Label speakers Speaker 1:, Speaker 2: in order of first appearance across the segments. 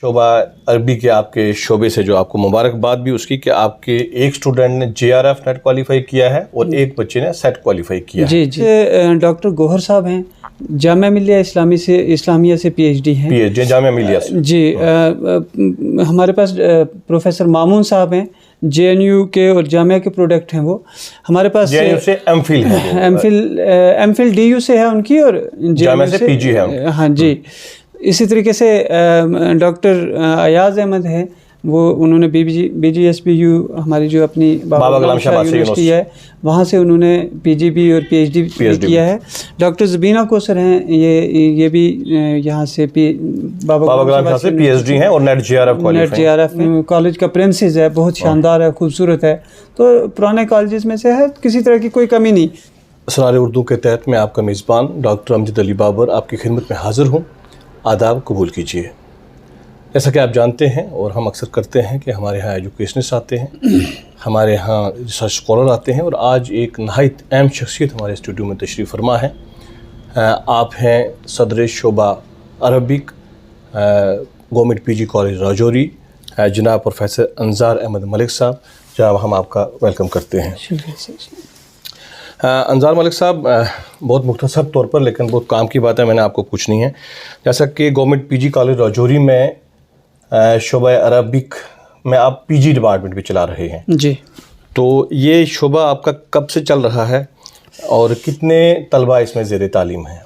Speaker 1: शोबा अरबी के आपके शोबे से जो आपको मुबारकबाद भी उसकी कि आपके एक स्टूडेंट ने JRF नेट क्वालिफाई किया है और एक बच्चे ने सेट क्वालिफाई किया
Speaker 2: जी,
Speaker 1: है।
Speaker 2: जी। डॉक्टर गौहर साहब हैं, जामिया मिलिया इस्लामिया से PhD हैं।
Speaker 1: PhD जामिया मिलिया से।
Speaker 2: जी। हमारे पास प्रोफेसर मामून साहब हैं, JNU के और जामिया के प्रोडक्ट हैं वो। हमारे पास
Speaker 1: JNU से एमफिल है,
Speaker 2: एमफिल DU से है उनकी और
Speaker 1: जामिया से PG है उनकी।
Speaker 2: हाँ जी। इसी तरीके से डॉक्टर अयाज अहमद हैं, वो उन्होंने BGSBU हमारी जो अपनी बाबा गुलाम शाह यूनिवर्सिटी है वहाँ से उन्होंने PGB और PhD किया है। डॉक्टर ज़बीना कोसर हैं, ये भी यहाँ से बाबा गुलाम शाह से
Speaker 1: PhD हैं और नेट JRF
Speaker 2: कॉलेज का प्रेमिसेस है, बहुत शानदार है, खूबसूरत है। तो पुराने कॉलेजेस में से है, किसी तरह की कोई कमी नहीं।
Speaker 1: असरार उर्दू के तहत मैं आपका मेज़बान डॉक्टर अमजद अली बाबर आपकी खिदमत में हाज़िर हूँ। आदाब कबूल कीजिए। जैसा कि आप जानते हैं और हम अक्सर करते हैं कि हमारे यहाँ एजुकेशनिस्ट आते हैं, हमारे यहाँ रिसर्च स्कॉलर आते हैं, और आज एक नहायत अहम शख्सियत हमारे स्टूडियो में तशरीफ़ फरमा है। आप हैं सदर शोबा Arabic government PG college Rajouri, जनाब प्रोफेसर अंजार अहमद मलिक साहब। जनाब हम आपका वेलकम करते हैं। अंजार मलिक साहब, बहुत मुख्तसर तौर पर लेकिन बहुत काम की बात है, मैंने आपको पूछनी है। जैसा कि गवर्नमेंट PG कॉलेज राजौरी में शोबा अरबिक में आप PG डिपार्टमेंट भी चला रहे हैं
Speaker 2: जी,
Speaker 1: तो ये शोबा आपका कब से चल रहा है और कितने तलबा इसमें ज़ेर तालीम हैं?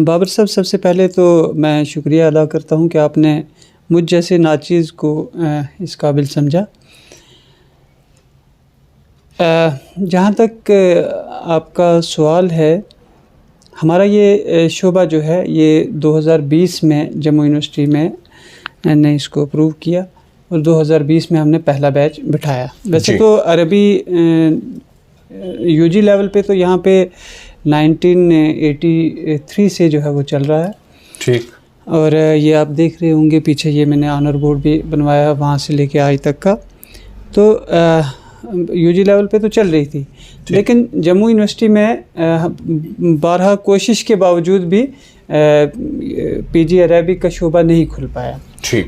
Speaker 2: बाबर साहब, सबसे पहले तो मैं शुक्रिया अदा करता हूँ कि आपने मुझ जैसे नाचीज़ को इस काबिल समझा। जहाँ तक आपका सवाल है, हमारा ये शोबा जो है ये 2020 में जम्मू यूनिवर्सिटी में ने इसको अप्रूव किया और 2020 में हमने पहला बैच बिठाया। वैसे तो अरबी UG लेवल पे तो यहाँ पे 1983 से जो है वो चल रहा है।
Speaker 1: ठीक।
Speaker 2: और ये आप देख रहे होंगे पीछे, ये मैंने ऑनर बोर्ड भी बनवाया वहाँ से लेके आज तक का। तो UG लेवल पे तो चल रही थी, लेकिन जम्मू यूनिवर्सिटी में 12 कोशिश के बावजूद भी PG अरबिक का शोबा नहीं खुल पाया।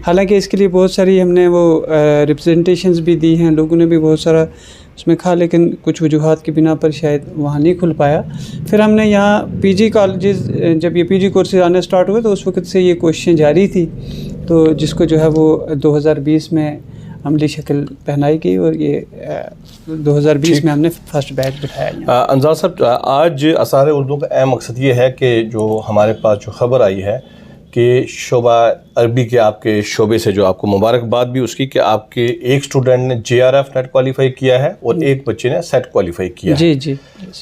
Speaker 2: हालांकि इसके लिए बहुत सारी हमने वो रिप्रेजेंटेशंस भी दी हैं, लोगों ने भी बहुत सारा उसमें कहा, लेकिन कुछ वजूहात की बिना पर शायद वहाँ नहीं खुल पाया। फिर हमने यहाँ PG कॉलेजेस, जब ये PG कोर्सेज आने स्टार्ट हुए तो उस वक्त से ये कोशिशें जारी थी, तो जिसको जो है वो 2020 में अमली शक्ल पहनाई गई और ये 2020 में हमने फर्स्ट बैच बिठाया।
Speaker 1: अंजार साहब, आज असरार उर्दू का अहम मकसद ये है कि जो हमारे पास जो ख़बर आई है कि शोबा अरबी के आपके शोबे से जो आपको मुबारकबाद भी उसकी कि आपके एक स्टूडेंट ने JRF नेट क्वालिफाई किया है और एक बच्चे ने सेट क्वालिफाई किया
Speaker 2: जी,
Speaker 1: है।
Speaker 2: जी।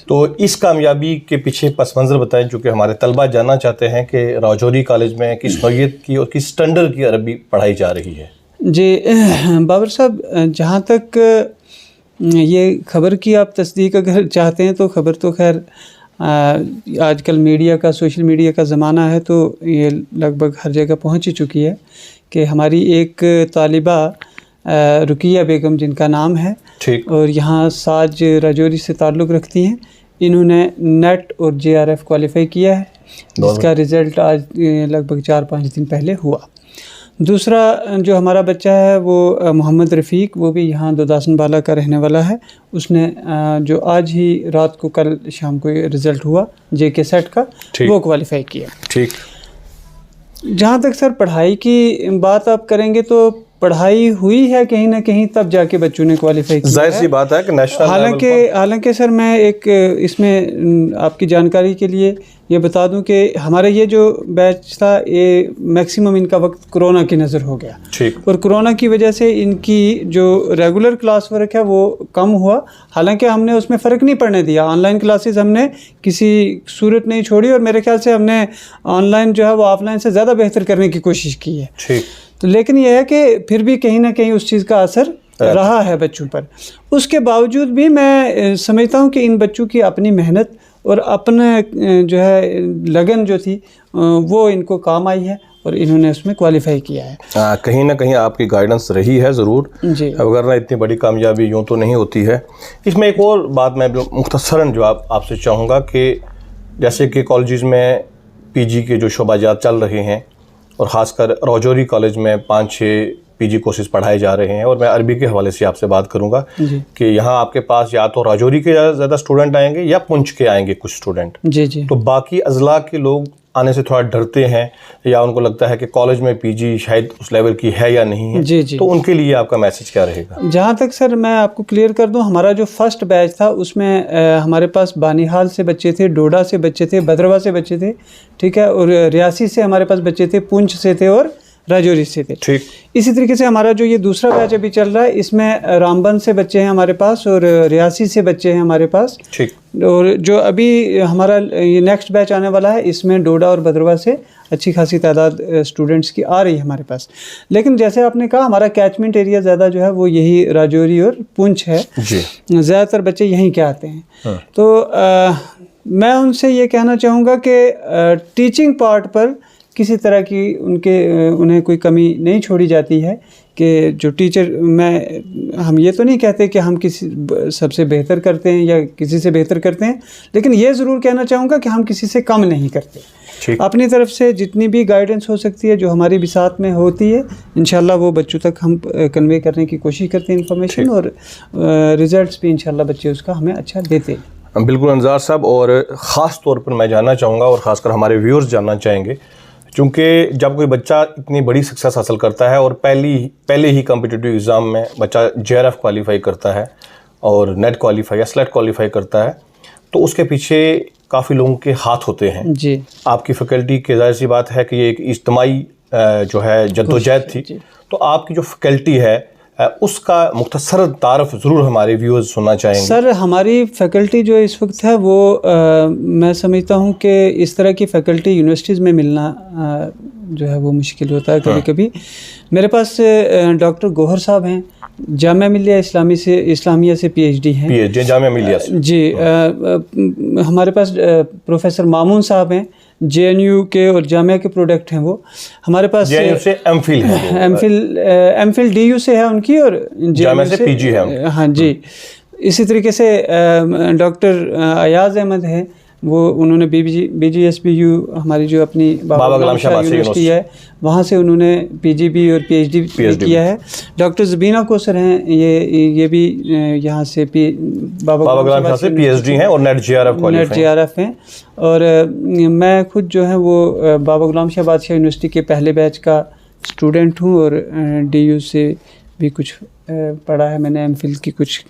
Speaker 1: तो इस कामयाबी के पीछे पस मंज़र बताएं, जो कि हमारे तलबा जानना चाहते हैं कि राजौरी कॉलेज में किस नौइयत की और किस स्टैंडर्ड की अरबी पढ़ाई जा रही है।
Speaker 2: जी बाबर साहब, जहाँ तक ये ख़बर की आप तस्दीक अगर चाहते हैं तो ख़बर तो खैर आजकल मीडिया का, सोशल मीडिया का ज़माना है, तो ये लगभग हर जगह पहुँच ही चुकी है कि हमारी एक तालिबा रुकिया बेगम जिनका नाम है,
Speaker 1: ठीक,
Speaker 2: और यहाँ साज राजौरी से ताल्लुक़ रखती हैं, इन्होंने नेट और JRF क्वालिफाई किया है, जिसका रिज़ल्ट आज लगभग 4-5 दिन पहले हुआ। दूसरा जो हमारा बच्चा है वो मोहम्मद रफ़ीक, वो भी यहाँ दोदासन बाला का रहने वाला है। उसने जो आज ही रात को, कल शाम को रिज़ल्ट हुआ JK सेट का, वो क्वालिफाई किया।
Speaker 1: ठीक।
Speaker 2: जहाँ तक सर पढ़ाई की बात आप करेंगे तो पढ़ाई हुई है कहीं ना कहीं, तब जाके बच्चों ने क्वालिफाई किया।
Speaker 1: जाहिर सी बात है कि नेशनल
Speaker 2: हालांकि सर मैं एक इसमें आपकी जानकारी के लिए ये बता दूं कि हमारा ये जो बैच था ये मैक्सिमम इनका वक्त कोरोना की नज़र हो गया।
Speaker 1: ठीक।
Speaker 2: और कोरोना की वजह से इनकी जो रेगुलर क्लास वर्क है वो कम हुआ। हालांकि हमने उसमें फ़र्क नहीं पड़ने दिया, ऑनलाइन क्लासेस हमने किसी सूरत नहीं छोड़ी, और मेरे ख्याल से हमने ऑनलाइन जो है वो ऑफलाइन से ज़्यादा बेहतर करने की कोशिश की है।
Speaker 1: ठीक।
Speaker 2: तो लेकिन यह है कि फिर भी कहीं ना कहीं उस चीज़ का असर रहा है बच्चों पर। उसके बावजूद भी मैं समझता हूँ कि इन बच्चों की अपनी मेहनत और अपने जो है लगन जो थी वो इनको काम आई है और इन्होंने उसमें क्वालिफाई किया है।
Speaker 1: कहीं ना कहीं आपकी गाइडेंस रही है ज़रूर
Speaker 2: जी,
Speaker 1: वरना इतनी बड़ी कामयाबी यूँ तो नहीं होती है। इसमें एक और बात मैं मुख्तसरन जो आपसे चाहूँगा कि जैसे कि कॉलेजेस में PG के जो शोबाजात चल रहे हैं और ख़ासकर राजौरी कॉलेज में 5-6 पीजी कोर्सेज पढ़ाए जा रहे हैं। और मैं अरबी के हवाले से आपसे बात करूंगा कि यहाँ आपके पास या तो राजौरी के ज़्यादा स्टूडेंट आएंगे या पुंछ के आएंगे कुछ स्टूडेंट।
Speaker 2: जी जी।
Speaker 1: तो बाकी अजला के लोग आने से थोड़ा डरते हैं या उनको लगता है कि कॉलेज में पीजी शायद उस लेवल की है या नहीं है।
Speaker 2: जी जी।
Speaker 1: तो उनके लिए आपका मैसेज क्या रहेगा?
Speaker 2: जहाँ तक सर मैं आपको क्लियर कर दूँ, हमारा जो फर्स्ट बैच था उसमें हमारे पास बानीहाल से बच्चे थे, डोडा से बच्चे थे, भद्रवा से बच्चे थे, ठीक है, और रियासी से हमारे पास बच्चे थे, पुंछ से थे और राजौरी से थे।
Speaker 1: ठीक। इसी
Speaker 2: तरीके से हमारा जो ये दूसरा बैच अभी चल रहा है इसमें रामबन से बच्चे हैं हमारे पास और रियासी से बच्चे हैं हमारे पास।
Speaker 1: ठीक।
Speaker 2: और जो अभी हमारा ये नेक्स्ट बैच आने वाला है इसमें डोडा और भद्रवा से अच्छी खासी तादाद स्टूडेंट्स की आ रही है हमारे पास। लेकिन जैसे आपने कहा हमारा कैचमेंट एरिया ज़्यादा जो है वो यही राजौरी और पुंछ है, ज़्यादातर बच्चे यहीं के आते हैं।
Speaker 1: हाँ।
Speaker 2: तो मैं उनसे ये कहना चाहूँगा कि टीचिंग पार्ट पर किसी तरह की उन्हें कोई कमी नहीं छोड़ी जाती है कि जो टीचर हम ये तो नहीं कहते कि हम किसी सबसे बेहतर करते हैं या किसी से बेहतर करते हैं, लेकिन ये ज़रूर कहना चाहूँगा कि हम किसी से कम नहीं करते। अपनी तरफ से जितनी भी गाइडेंस हो सकती है जो हमारी बिसात में होती है इंशाल्लाह वो बच्चों तक हम कन्वे करने की कोशिश करते हैं इन्फॉर्मेशन, और रिज़ल्ट्स भी इंशाल्लाह बच्चे उसका हमें अच्छा देते हैं।
Speaker 1: बिल्कुल अंजार साहब, और ख़ास तौर पर मैं जानना चाहूँगा और ख़ासकर हमारे व्यूअर्स जानना चाहेंगे, क्योंकि जब कोई बच्चा इतनी बड़ी सक्सेस हासिल करता है और पहले ही कॉम्पिटिटिव एग्ज़ाम में बच्चा JRF क्वालिफाई करता है और नेट क्वालिफाई या स्लेट क्वालिफाई करता है, तो उसके पीछे काफ़ी लोगों के हाथ होते हैं।
Speaker 2: जी।
Speaker 1: आपकी फैकल्टी की जाहिर सी बात है कि ये एक इज्तिमाई जो है जद्दोजहद थी, तो आपकी जो फैकल्टी है उसका मुख्तसर तारफ़ ज़रूर हमारे व्यूअर्स सुनना चाहेंगे।
Speaker 2: सर हमारी फ़ैकल्टी जो इस वक्त है वो मैं समझता हूँ कि इस तरह की फ़ैकल्टी यूनिवर्सिटीज़ में मिलना जो है वो मुश्किल होता है कभी कभी। मेरे पास डॉक्टर गौहर साहब हैं, जामिया मिलिया इस्लामिया से PhD हैं।
Speaker 1: PhD जामिया मिलिया से।
Speaker 2: जी। हमारे पास प्रोफेसर मामून साहब हैं, JNU के और जामिया के प्रोडक्ट हैं वो। हमारे पास
Speaker 1: JNU से एमफिल है,
Speaker 2: एमफिल DU से है उनकी, और
Speaker 1: जामिया से PG है।
Speaker 2: हाँ जी। इसी तरीके से डॉक्टर अयाज अहमद हैं, वो उन्होंने BGSBU हमारी जो अपनी बाबा गुलाम शाह यूनिवर्सिटी है वहाँ से उन्होंने PGB और PhD किया है। डॉक्टर ज़बीना कोसर हैं, ये भी यहाँ से बाबा गुलाम शाह से
Speaker 1: PhD हैं और नेट JRF
Speaker 2: हैं। और मैं खुद जो है वो बाबा गुलाम शाह बादशाह यूनिवर्सिटी के पहले बैच का स्टूडेंट हूँ और DU से भी कुछ पढ़ा है मैंने, MPhil की कुछ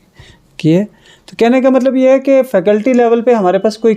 Speaker 2: किए। तो कहने का मतलब ये है कि फैकल्टी लेवल पे हमारे पास कोई